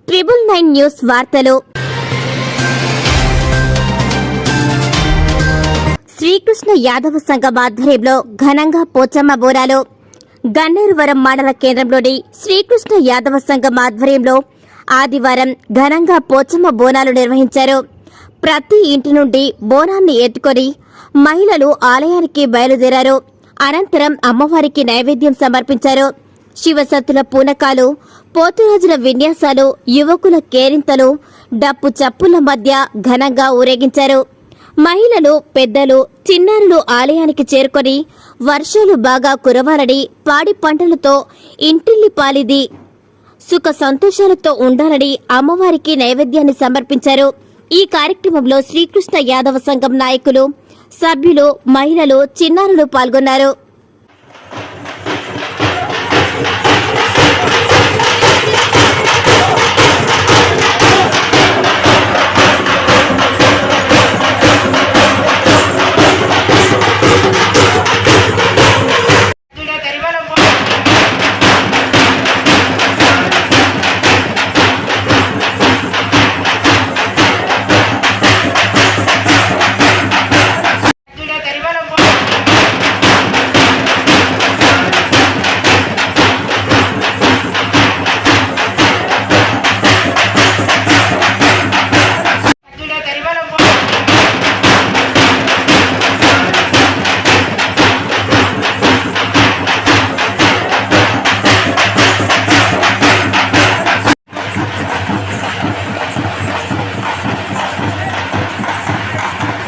999 news వార్తలు. శ్రీకృష్ణ యాదవ సంఘం ఆధ్వర్యంలో ఘనంగా పోచమ్మ బోనాలు. గన్నేరువరం మండల కేంద్రంలోని శ్రీకృష్ణ యాదవ సంఘం ఆధ్వర్యంలో ఆదివారం ఘనంగా పోచమ్మ బోనాలు నిర్వహించారు. ప్రతి ఇంటి నుండి బోనాన్ని ఎత్తుకొని మహిళలు ఆలయానికి బయలుదేరారు. అనంతరం అమ్మవారికి నైవేద్యం సమర్పించారు. శివసత్తుల పూనకాలు, పోతురాజుల విన్యాసాలు, యువకుల కేరింతలు, డప్పు చప్పుల మధ్య ఘనంగా ఊరేగించారు. మహిళలు, పెద్దలు, చిన్నారులు ఆలయానికి చేరుకొని వర్షాలు బాగా కురవాలని, పాడి పంటలతో ఇంటిల్లి పాలిది సుఖ సంతోషాలతో ఉండాలని అమ్మవారికి నైవేద్యాన్ని సమర్పించారు. ఈ కార్యక్రమంలో శ్రీకృష్ణ యాదవ సంఘం నాయకులు, సభ్యులు, మహిళలు, చిన్నారులు పాల్గొన్నారు.